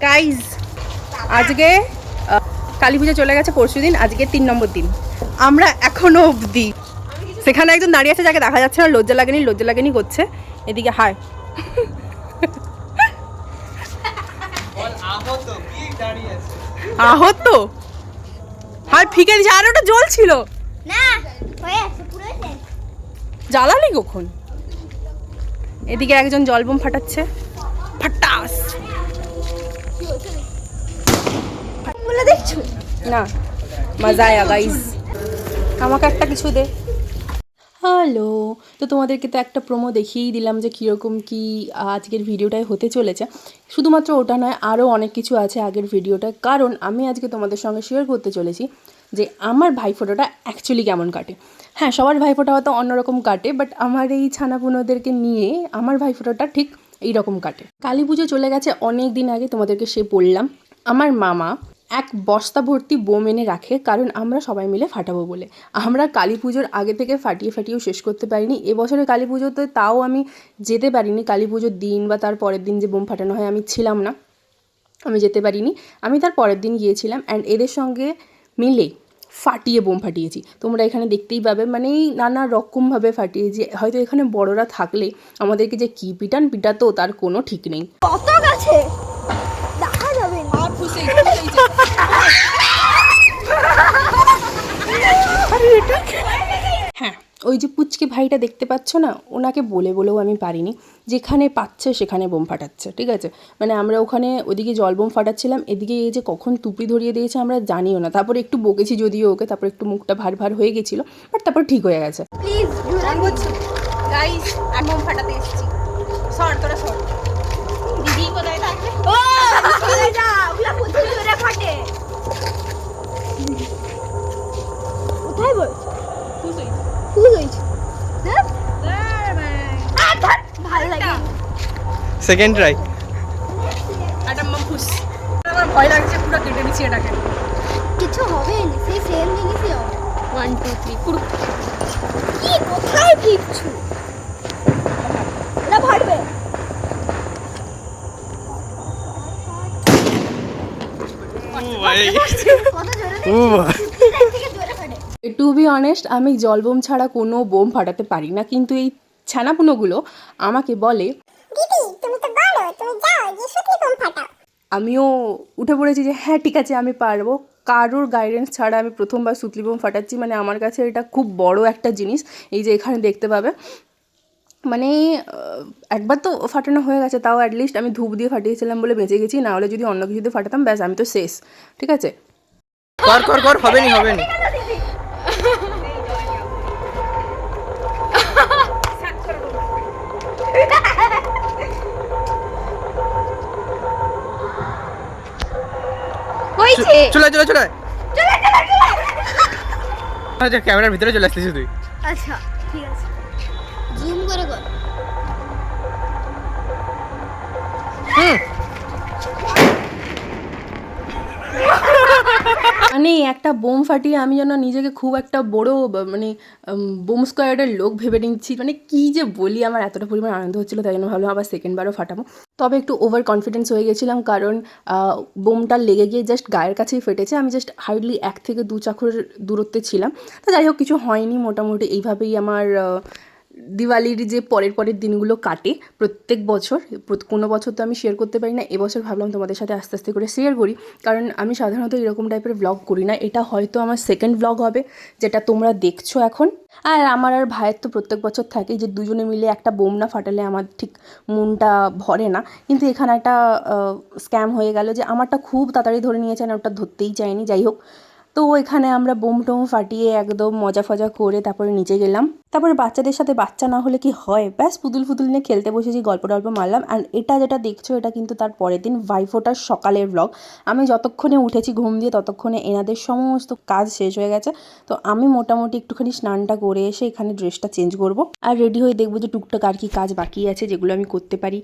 Guys আজকে কালী পুজো চলে গেছে পরশু দিন, আজকে 3 নম্বর দিন। আমরা এখনো অবধি সেখানে একজন দাঁড়িয়ে আছে যাকে দেখা যাচ্ছে না, লজ্জা লাগেনি করছে। এদিকে হায় আহত হায় ফিকে দিছে। আর ওটা জল ছিল না হয়ে আছে পুরো জ্বালালি কখন? এদিকে একজন জল বোম ফাটাচ্ছে, ফাটাস বলে দেখছো না, মজা আয়া গাইস। আমাকে একটা কিছু দে। হ্যালো, তো তোমাদেরকে তো একটা প্রোমো দেখিয়েই দিলাম যে কীরকম কী আজকের ভিডিওটায় হতে চলেছে। শুধুমাত্র ওটা নয়, আরও অনেক কিছু আছে আগের ভিডিওটায়, কারণ আমি আজকে তোমাদের সঙ্গে শেয়ার করতে চলেছি যে আমার ভাইফোঁটাটা অ্যাকচুয়ালি কেমন কাটে। হ্যাঁ, সবার ভাইফোঁটা হয়তো অন্যরকম কাটে, বাট আমার এই ছানাপুনোদেরকে নিয়ে আমার ভাইফোঁটাটা ঠিক এইরকম কাটে। কালী পুজো চলে গেছে অনেক দিন আগে, তোমাদেরকে সে বললাম। আমার মামা এক বস্তা ভর্তি বোম এনে রাখে, কারণ আমরা সবাই মিলে ফাটাবো বলে। আমরা কালী পুজোর আগে থেকে ফাটিয়েও শেষ করতে পারিনি। এবছরে কালী পুজোতে তাও আমি যেতে পারিনি, কালী পুজোর দিন বা তার পরের দিন যে বোম ফাটানো হয় আমি ছিলাম না, আমি যেতে পারিনি। আমি তার পরের দিন গিয়েছিলাম অ্যান্ড এদের সঙ্গে মিলে ফাটিয়ে বোম ফাটিয়েছি। তোমরা এখানে দেখতেই পাবে, মানে নানা রকমভাবে ফাটিয়েছি। হয়তো এখানে বড়রা থাকলে আমাদেরকে যে কী পিটাতো তার কোনো ঠিক নেই। কত গাছে দেখা যাবে না আর খুশি হ্যাঁ, ওই যে পুচকে ভাইটা দেখতে পাচ্ছ না, ওনাকে বলেও আমি পারিনি। যেখানে পাচ্ছে সেখানে বোম ফাটাচ্ছে, ঠিক আছে? মানে আমরা ওখানে ওদিকে জল বোম ফাটাচ্ছিলাম, এদিকে এই যে কখন তুপি ধরিয়ে দিয়েছে আমরা জানিও না। তারপরে একটু বকেছি যদিও ওকে, তারপর একটু মুখটা ভার হয়ে গেছিলো, বাট তারপর ঠিক হয়ে গেছে। প্লিজ অন করছি গাইস, আর বোম ফাটাতে এসেছি। সর তোরা সর, দিদি কোথায় থাকে? ও চলে যা, ওগুলা প্রচুর জোরে ফাটে। কোথায় বল ফুল হয়েছে ভালো লাগে সেকেন্ড ট্রাই। একটা মামুস আমার ভয় লাগছে, পুরো কেটে নিচ্ছি এটাকে। কিছু হবে না, সেই সেম জিনিসই হবে। 1 2 3 পুরো কি কোথায় কিচ্ছু না ফাটবে। কত জোরে থেকে জোরে ফাটে। টু বি অনেস্ট, আমি জল বোম ছাড়া কোনো বোম ফাটাতে পারি না, কিন্তু এই ছানাপুনোগুলো আমাকে বলে দিদি তুমি তো বলো তুমি যাও যে সত্যি বোম ফাটাও। আমিও উঠে পড়েছি যে হ্যাঁ ঠিক আছে আমি পারবো। কারোর গাইডেন্স ছাড়া আমি প্রথমবার সুতলি বোম ফাটাচ্ছি, মানে আমার কাছে এটা খুব বড় একটা জিনিস। এই যে এখানে দেখতে পাবে, মানে একবার তো ফাটানো হয়ে গেছে, তাও অ্যাটলিস্ট আমি ধূপ দিয়ে ফাটিয়েছিলাম বলে বেঁচে গেছি, না হলে যদি অন্য কিছু দিয়ে ফাটাতাম ব্যাস আমি তো শেষ, ঠিক আছে? কর হবে নি হইছে চলে আচ্ছা, ক্যামেরার ভিতরে চলে আসছিস তুই। আচ্ছা ঠিক আছে, জুম করে কর। মানে একটা বোম ফাটিয়ে আমি যেন নিজেকে খুব একটা বড় মানে বোম স্কোয়াডের লোক ভেবে নিচ্ছি। মানে কী যে বলি, আমার এতটা পরিমাণ আনন্দ হচ্ছিলো, তাই জন্য ভাবলাম আবার সেকেন্ডবারও ফাটাবো। তবে একটু ওভার কনফিডেন্স হয়ে গেছিলাম, কারণ বোমটা লেগে গিয়ে জাস্ট গায়ের কাছেই ফেটেছে। আমি জাস্ট হার্ডলি 1 থেকে 2 চাকুর দূরত্বে ছিলাম। তো যাই হোক, কিছু হয়নি। মোটামুটি এইভাবেই আমার দিওয়ালির যে পরের দিনগুলো কাটে প্রত্যেক বছর। কোনো বছর তো আমি শেয়ার করতে পারি না, এবছর ভাবলাম তোমাদের সাথে আস্তে আস্তে করে শেয়ার করি, কারণ আমি সাধারণত এরকম টাইপের ব্লগ করি না। এটা হয়তো আমার সেকেন্ড ব্লগ হবে যেটা তোমরা দেখছো এখন। আর আমার আর ভাইয়ের তো প্রত্যেক বছর থাকে যে দুজনে মিলে একটা বোম না ফাটালে আমার ঠিক মনটা ভরে না। কিন্তু এখানে একটা স্ক্যাম হয়ে গেল যে আমারটা খুব তাড়াতাড়ি ধরে নিয়েছে, আর ওটা ধরতেই চায়নি। যাই হোক, তো এখানে আমরা বোম টোম ফাটিয়ে একদম মজা ফজা করে তারপরে নিচে গেলাম। তারপরে বাচ্চাদের সাথে বাচ্চা না হলে কি হয়, ব্যাস পুতুল নিয়ে খেলতে বসেছি, গল্প মারলাম। অ্যান্ড এটা যেটা দেখছো এটা কিন্তু তার পরের দিন ভাইফোঁটার সকালের ব্লগ। আমি যতক্ষণে উঠেছি ঘুম দিয়ে ততক্ষণে এনাদের সমস্ত কাজ শেষ হয়ে গেছে। তো আমি মোটামুটি একটুখানি স্নানটা করে এসে এখানে ড্রেসটা চেঞ্জ করব আর রেডি হয়ে দেখবো যে টুকটাক আর কি কাজ বাকি আছে যেগুলো আমি করতে পারি।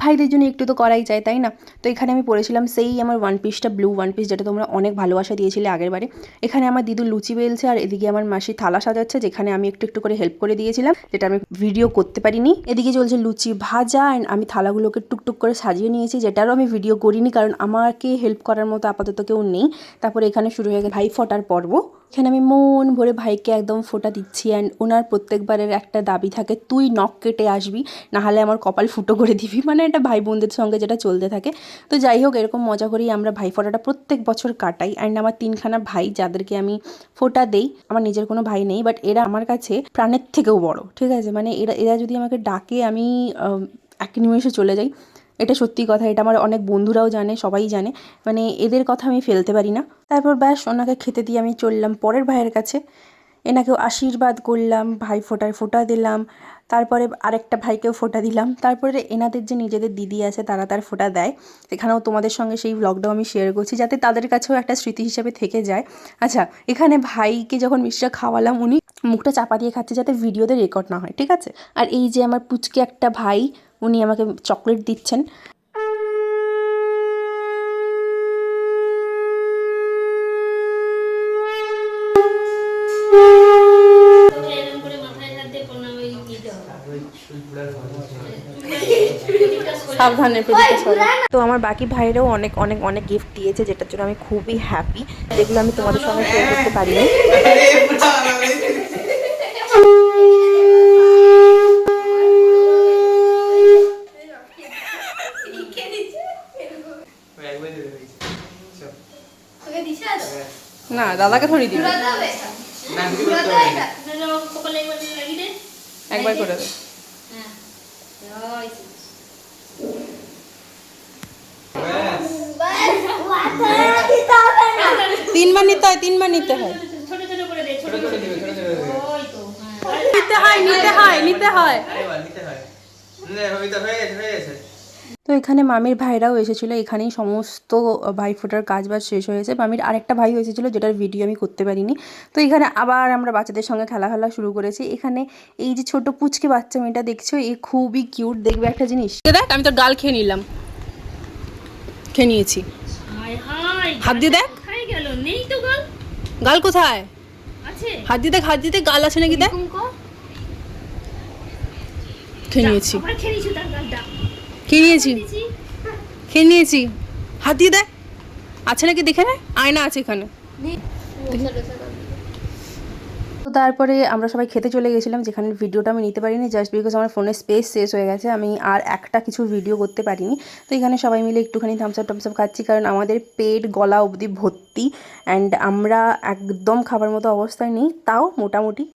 ভাইদের জন্য একটু তো করাই যায়, তাই না? তো এখানে আমি পরেছিলাম সেই আমার ওয়ান পিসটা, ব্লু ওয়ান পিস, যেটা তোমরা অনেক ভালোবাসা দিয়েছিলে আগের বারে। এখানে আমার দিদু লুচি বেলছে আর এদিকে আমার মাসি থালা সাজাচ্ছে, যেখানে আমি একটু করে হেল্প করে দিয়েছিলাম, যেটা আমি ভিডিও করতে পারিনি। এদিকে চলছে লুচি ভাজা অ্যান্ড আমি থালাগুলোকে টুকটুক করে সাজিয়ে নিয়েছি, যেটারও আমি ভিডিও করিনি কারণ আমাকে হেল্প করার মতো আপাতত কেউ নেই। তারপরে এখানে শুরু হয়ে গেছে ভাই ফোটার পর্ব। এখানে আমি মন ভরে ভাইকে একদম ফোঁটা দিচ্ছি অ্যান্ড ওনার প্রত্যেকবারের একটা দাবি থাকে, তুই নখ কেটে আসবি, নাহলে আমার কপাল ফুটো করে দিবি, মানে এটা ভাই বোনদের সঙ্গে যেটা চলতে থাকে। তো যাই হোক, এরকম মজা করেই আমরা ভাই ফোঁটাটা প্রত্যেক বছর কাটাই। অ্যান্ড আমার 3খানা ভাই যাদেরকে আমি ফোঁটা দেই, আমার নিজের কোনো ভাই নেই, বাট এরা আমার কাছে প্রাণের থেকেও বড়, ঠিক আছে? মানে এরা যদি আমাকে ডাকে আমি এক নিমেষে চলে যাই, এটা সত্যি কথা। এটা আমার অনেক বন্ধুরাও জানে, সবাই জানে, মানে এদের কথা আমি ফেলতে পারি না। তারপর ব্যাস ওনাকে খেতে দিয়ে আমি চললাম পরের ভাইয়ের কাছে, এনাকেও আশীর্বাদ করলাম, ভাই ফোঁটায় ফোঁটা দিলাম, তারপরে আরেকটা ভাইকেও ফোঁটা দিলাম, তারপরে এনাদের যে নিজেদের দিদি আছে তারা তার ফোঁটা দেয়। এখানেও তোমাদের সঙ্গে সেই ব্লগটাও আমি শেয়ার করছি, যাতে তাদের কাছেও একটা স্মৃতি হিসেবে থেকে যায়। আচ্ছা, এখানে ভাইকে যখন মিষ্টিটা খাওয়ালাম, উনি মুখটা চাপা দিয়ে খাচ্ছে যাতে ভিডিওতে রেকর্ড না হয়, ঠিক আছে? আর এই যে আমার পুচকে একটা ভাই, উনি আমাকে চকলেট দিচ্ছেন। সাবধানে তো আমার বাকি ভাইরাও অনেক অনেক অনেক গিফট দিয়েছে, যেটার জন্য আমি খুবই হ্যাপি, যেগুলো আমি তোমাদের সঙ্গে শেয়ার করতে পারিনি। না, দাদাকে ধরি দিবি, একবার করে দে। 3বার নিতে হয়, 3বার নিতে হয়, নিতে হয়। তো এখানে মামির ভাইরাও এসেছিলো, এখানেই সমস্ত ভাই ফোটার কাজ বাজ শেষ হয়েছে। মামির আরেকটা ভাই এসেছিলো, যেটার ভিডিও আমি করতে পারিনি। তো এখানে আবার আমরা বাচ্চাদের সঙ্গে খেলা শুরু করেছি। এখানে এই যে ছোট পুচকে বাচ্চা মেয়েটা দেখছো, এ খুবই কিউট। দেখবে একটা জিনিস, দেখ আমি তোর গাল খেয়ে নিলাম, খেয়ে নিয়েছি, হাত দিয়ে দেখ, গাল কোথায়, হাত দিয়ে দেখ, হাত দিয়ে দেখ, গাল আছে নাকি দেখ, খেয়ে নিয়েছি, খেয়ে নিয়েছি, হাত দিয়ে দেখ, আছে নাকি দেখে নে, আয়না আছে এখানে। তো তারপরে আমরা সবাই খেতে চলে গেছিলাম, যেখানে ভিডিওটা আমি নিতে পারিনি জাস্ট বিকজ আমার ফোনের স্পেস শেষ হয়ে গেছে, আমি আর একটা কিছু ভিডিও করতে পারিনি। তো এখানে সবাই মিলে একটুখানি থামস আপ খাচ্ছি, কারণ আমাদের পেট গলা অবধি ভর্তি অ্যান্ড আমরা একদম খাবার মতো অবস্থায় নেই, তাও মোটামুটি